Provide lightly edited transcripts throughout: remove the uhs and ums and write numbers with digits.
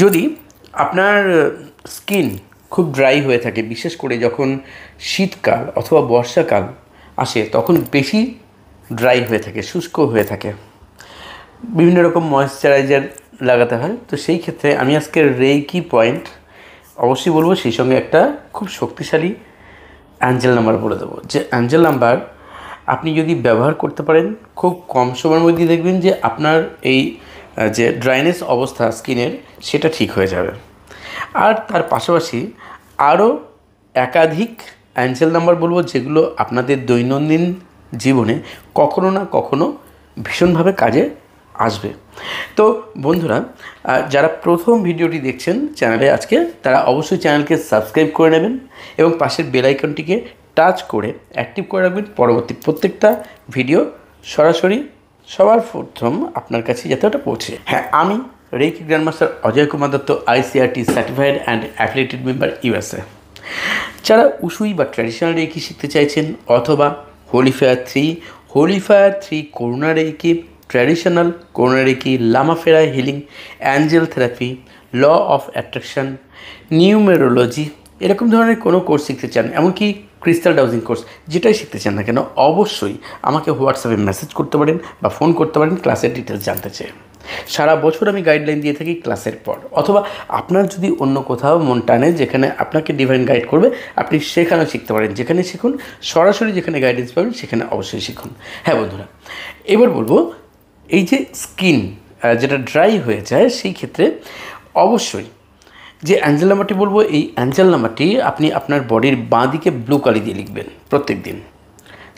যদি আপনার স্কিন খুব ড্রাই হয়ে থাকে, বিশেষ করে যখন শীতকাল অথবা বর্ষাকাল আসে তখন বেশি ড্রাই হয়ে থাকে, শুষ্ক হয়ে থাকে, বিভিন্ন রকম ময়েশ্চারাইজার লাগাতে হয়। তো সেই ক্ষেত্রে আমি আজকে রেইকি পয়েন্ট অবশ্যই বলবো, সেই সঙ্গে একটা খুব শক্তিশালী অ্যাঞ্জেল নাম্বার বলে দেবো, যে অ্যাঞ্জেল নাম্বার আপনি যদি ব্যবহার করতে পারেন খুব কম সময়ের মধ্যে দেখবেন যে আপনার এই যে ড্রাইনেস অবস্থা স্কিনের সেটা ঠিক হয়ে যাবে। আর তার পাশাপাশি আরও একাধিক অ্যাঞ্জেল নাম্বার বলবো, যেগুলো আপনাদের দৈনন্দিন জীবনে কখনো না কখনো ভীষণভাবে কাজে আসবে। তো বন্ধুরা, যারা প্রথম ভিডিওটি দেখছেন চ্যানেলে আজকে, তারা অবশ্যই চ্যানেলকে সাবস্ক্রাইব করে নেবেন এবং পাশের বেল আইকনটিকে টাচ করে অ্যাক্টিভ করে রাখবেন, পরবর্তী প্রত্যেকটা ভিডিও সরাসরি সবার প্রথম আপনার কাছে যাতে ওটা পৌঁছে। হ্যাঁ, আমি reiki grandmaster Ajay Kumar Dutta, ICRT certified and affiliated member, USA। যারা উসুই বা ট্র্যাডিশনাল রেইকি শিখতে চাইছেন, অথবা holy fire 3 Karuna reiki, traditional Karuna reiki, Lama Fera healing, angel therapy, law of attraction, numerology, এরকম ধরনের কোনো কোর্স শিখতে চান, এমনকি ক্রিস্টাল ডাউজিং কোর্স, যেটাই শিখতে চান না কেন, অবশ্যই আমাকে হোয়াটসঅ্যাপে মেসেজ করতে পারেন বা ফোন করতে পারেন ক্লাসের ডিটেলস জানতে চেয়ে। সারা বছর আমি গাইডলাইন দিয়ে থাকি ক্লাসের পর, অথবা আপনার যদি অন্য কোথাও মন টানে যেখানে আপনাকে ডিভাইন গাইড করবে, আপনি সেখানেও শিখতে পারেন। যেখানে শিখুন, সরাসরি যেখানে গাইডেন্স পাবেন সেখানে অবশ্যই শিখুন। হ্যাঁ বন্ধুরা, এবার বলবো, এই যে স্কিন যেটা ড্রাই হয়ে যায়, সেই ক্ষেত্রে অবশ্যই যে অ্যাঞ্জেল নাম্বারটি বলবো, এই অ্যাঞ্জেল নাম্বারটি আপনি আপনার বডির বাঁ দিকে ব্লু কালি দিয়ে লিখবেন প্রত্যেক দিন।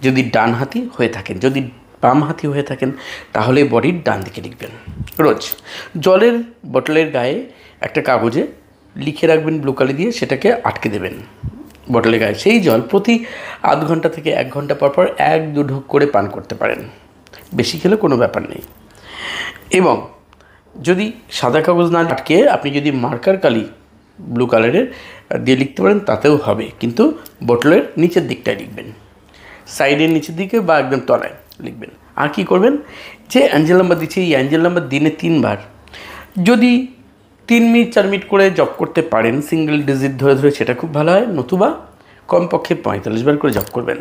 যদি ডান হাতি হয়ে থাকেন, যদি বাম হাতি হয়ে থাকেন, তাহলে বডির ডান দিকে লিখবেন রোজ। জলের বোতলের গায়ে একটা কাগজে লিখে রাখবেন ব্লু কালি দিয়ে, সেটাকে আটকে দেবেন বোতলের গায়ে। সেই জল প্রতি আধ ঘন্টা থেকে 1 ঘন্টা পর পর 1-2 ঢোক করে পান করতে পারেন, বেশি খেলে কোনো ব্যাপার নেই। এবং যদি সাদা কাগজ না আটকে আপনি যদি মার্কার কালি ব্লু কালারের দিয়ে লিখতে পারেন তাতেও হবে, কিন্তু বোতলের নিচের দিকটায় লিখবেন, সাইডের নিচের দিকে বা একদম তলায় লিখবেন। আর কি করবেন, যে অ্যাঞ্জেল নাম্বার দিচ্ছে, এই অ্যাঞ্জেল নাম্বার দিনে 3 বার, যদি 3 মিনিট 4 মিনিট করে জপ করতে পারেন সিঙ্গেল ডিজিট ধরে ধরে, সেটা খুব ভালো হয়। নতুবা কমপক্ষে 45 বার করে জপ করবেন।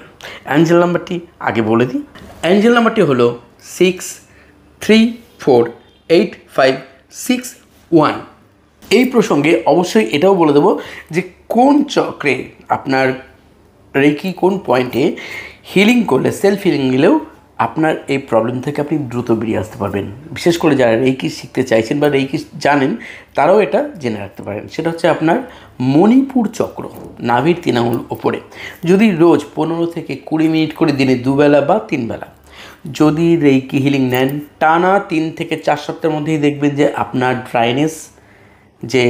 অ্যাঞ্জেল নাম্বারটি আগে বলে দিই, অ্যাঞ্জেল নাম্বারটি হলো 634856 1। এই প্রসঙ্গে অবশ্যই এটাও বলে দেবো যে কোন চক্রে আপনার রেইকি কোন পয়েন্টে হিলিং করলে, সেলফ হিলিং নিলেও আপনার এই প্রবলেম থেকে আপনি দ্রুত বেরিয়ে আসতে পারবেন। বিশেষ করে যারা রেইকি শিখতে চাইছেন বা রেইকি জানেন, তারাও এটা জেনে রাখতে পারেন। সেটা হচ্ছে আপনার মণিপুর চক্র, নাভির 3 আঙুল ওপরে। যদি রোজ 15 থেকে 20 মিনিট করে দিনে 2 বেলা বা 3 বেলা যদি রেইকি হিলিং নেন, টানা 3 থেকে 4 সপ্তাহের মধ্যেই দেখবেন যে আপনার ড্রাইনেস যে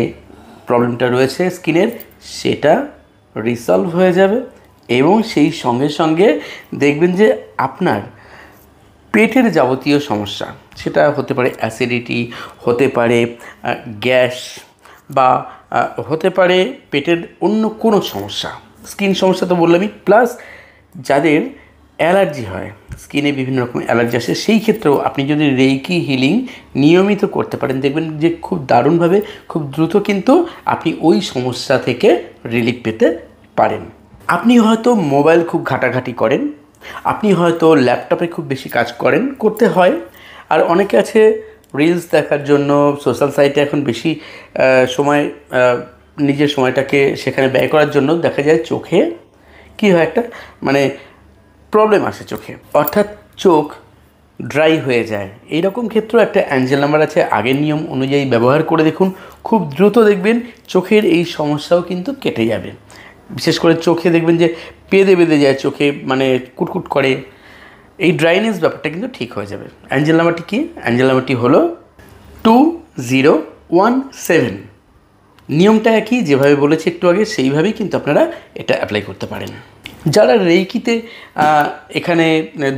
প্রবলেমটা রয়েছে স্কিনের, সেটা রিসলভ হয়ে যাবে। এবং সেই সঙ্গে সঙ্গে দেখবেন যে আপনার পেটের যাবতীয় সমস্যা, সেটা হতে পারে অ্যাসিডিটি, হতে পারে গ্যাস, বা হতে পারে পেটের অন্য কোনো সমস্যা, স্কিন সমস্যা তো বললামই, প্লাস যাদের অ্যালার্জি হয়, স্কিনে বিভিন্ন রকম অ্যালার্জি আসে, সেই ক্ষেত্রেও আপনি যদি রেইকি হিলিং নিয়মিত করতে পারেন, দেখবেন যে খুব দারুণভাবে, খুব দ্রুত কিন্তু আপনি ওই সমস্যা থেকে রিলিফ পেতে পারেন। আপনি হয়তো মোবাইল খুব ঘাটাঘাটি করেন, আপনি হয়তো ল্যাপটপে খুব বেশি কাজ করতে হয়, আর অনেকে আছে রিলস দেখার জন্য সোশ্যাল সাইটে এখন বেশি সময়, নিজের সময়টাকে সেখানে ব্যয় করার জন্য দেখা যায় চোখে কী হয়, একটা মানে প্রবলেম আসে চোখে, অর্থাৎ চোখ ড্রাই হয়ে যায়। এইরকম ক্ষেত্রেও একটা অ্যাঞ্জেল নাম্বার আছে, আগের নিয়ম অনুযায়ী ব্যবহার করে দেখুন, খুব দ্রুত দেখবেন চোখের এই সমস্যাও কিন্তু কেটে যাবে। বিশেষ করে চোখে দেখবেন যে পেদে বেঁধে যায়, চোখে মানে কুটকুট করে, এই ড্রাইনেস ব্যাপারটা কিন্তু ঠিক হয়ে যাবে। অ্যাঞ্জেল নাম্বারটি কি? অ্যাঞ্জেল নাম্বারটি হলো 2017। নিয়মটা একই, যেভাবে বলেছি একটু আগে সেইভাবেই কিন্তু আপনারা এটা অ্যাপ্লাই করতে পারেন। যারা রেইকিতে এখানে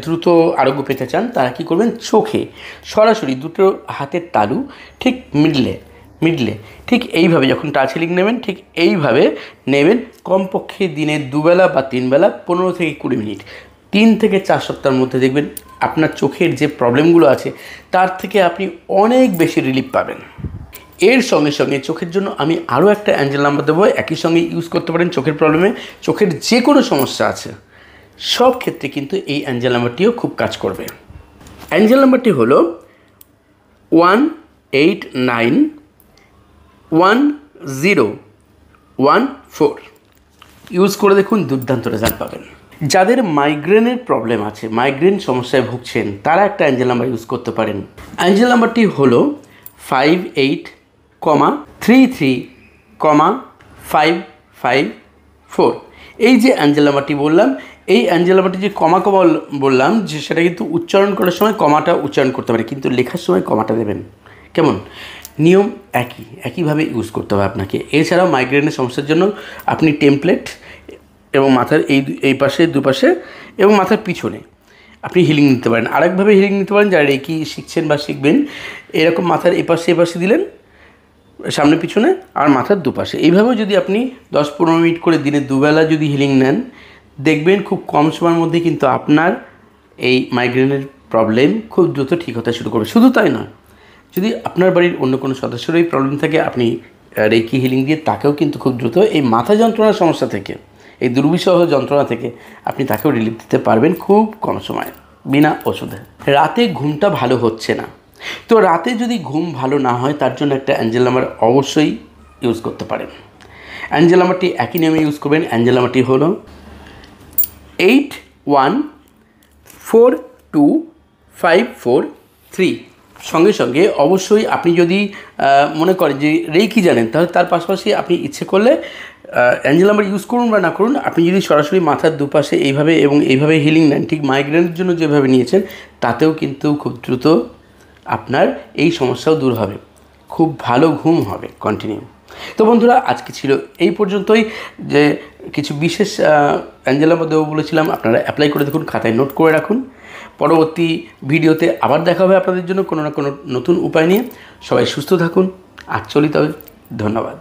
দ্রুত আরোগ্য পেতে চান, তারা কী করবেন, চোখে সরাসরি দুটো হাতের তালু ঠিক মিডলে ঠিক এইভাবে যখন টাচ হিলিং নেবেন, ঠিক এইভাবে নেবেন, কমপক্ষে দিনে 2 বেলা বা 3 বেলা 15 থেকে 20 মিনিট, 3 থেকে 4 সপ্তাহের মধ্যে দেখবেন আপনার চোখের যে প্রবলেমগুলো আছে তার থেকে আপনি অনেক বেশি রিলিফ পাবেন। এর সঙ্গে সঙ্গে চোখের জন্য আমি আরও একটা অ্যাঞ্জেল নাম্বার দেবো, একই সঙ্গে ইউজ করতে পারেন চোখের প্রবলেমে, চোখের যে কোনো সমস্যা আছে সব ক্ষেত্রে কিন্তু এই অ্যাঞ্জেল নাম্বারটিও খুব কাজ করবে। অ্যাঞ্জেল নাম্বারটি হলো 1891014। ইউজ করে দেখুন, দুর্দান্ত রেজাল্ট পাবেন। যাদের মাইগ্রেনের প্রবলেম আছে, মাইগ্রেন সমস্যায় ভুগছেন, তারা একটা অ্যাঞ্জেল নাম্বার ইউজ করতে পারেন। অ্যাঞ্জেল নাম্বারটি হলো 58,33,554। এই যে অ্যাঞ্জেল নাম্বারটি বললাম, এই অ্যাঞ্জেল নাম্বারটি যে কমা বললাম, যে সেটা কিন্তু উচ্চারণ করার সময় কমাটা উচ্চারণ করতে পারে, কিন্তু লেখার সময় কমাটা দেবেন। কেমন? নিয়ম একইভাবে ইউজ করতে হবে আপনাকে। এছাড়াও মাইগ্রেনের সমস্যার জন্য আপনি টেমপ্লেট এবং মাথার এই পাশে দুপাশে এবং মাথার পিছনে আপনি হিলিং নিতে পারেন। আরেকভাবে হিলিং নিতে পারেন, যারা রেকি শিখছেন বা শিখবেন, এরকম মাথার এপাশে দিলেন, সামনে পিছনে, আর মাথার দুপাশে। এইভাবেও যদি আপনি 10-15 মিনিট করে দিনে দুবেলা যদি হিলিং নেন, দেখবেন খুব কম সময়ের মধ্যে কিন্তু আপনার এই মাইগ্রেনের প্রবলেম খুব দ্রুত ঠিক হতে শুরু করবে। শুধু তাই নয়, যদি আপনার বাড়ির অন্য কোনো সদস্যেরও এই প্রবলেম থাকে, আপনি রেকি হিলিং দিয়ে তাকেও কিন্তু খুব দ্রুত এই মাথা যন্ত্রণার সমস্যা থেকে, এই দুর্বিষহ যন্ত্রণা থেকে আপনি তাকেও রিলিফ দিতে পারবেন খুব কম সময়ে, বিনা ওষুধে। রাতে ঘুমটা ভালো হচ্ছে না, তো রাতে যদি ঘুম ভালো না হয়, তার জন্য একটা অ্যাঞ্জেল নাম্বার অবশ্যই ইউজ করতে পারেন। অ্যাঞ্জেল নাম্বারটি একই নিয়মে ইউজ করবেন। অ্যাঞ্জেল নাম্বারটি হলো 814254 সঙ্গে সঙ্গে অবশ্যই আপনি যদি মনে করেন যে রেকি জানেন, তাহলে তার পাশাপাশি আপনি ইচ্ছে করলে অ্যাঞ্জেল নাম্বার ইউজ করুন বা না করুন, আপনি যদি সরাসরি মাথার দুপাশে এইভাবে এবং এইভাবে হিলিং নেন, ঠিক মাইগ্রেনের জন্য যেভাবে নিয়েছেন, তাতেও কিন্তু খুব দ্রুত আপনার এই সমস্যাও দূর হবে, খুব ভালো ঘুম হবে কন্টিনিউ। তো বন্ধুরা, আজকে ছিল এই পর্যন্তই। যে কিছু বিশেষ অ্যাঞ্জেল নাম্বার দেবো বলেছিলাম, আপনারা অ্যাপ্লাই করে দেখুন, খাতায় নোট করে রাখুন। পরবর্তী ভিডিওতে আবার দেখা হবে আপনাদের জন্য কোনো না কোনো নতুন উপায় নিয়ে। সবাই সুস্থ থাকুন, আর চলি তবে। ধন্যবাদ।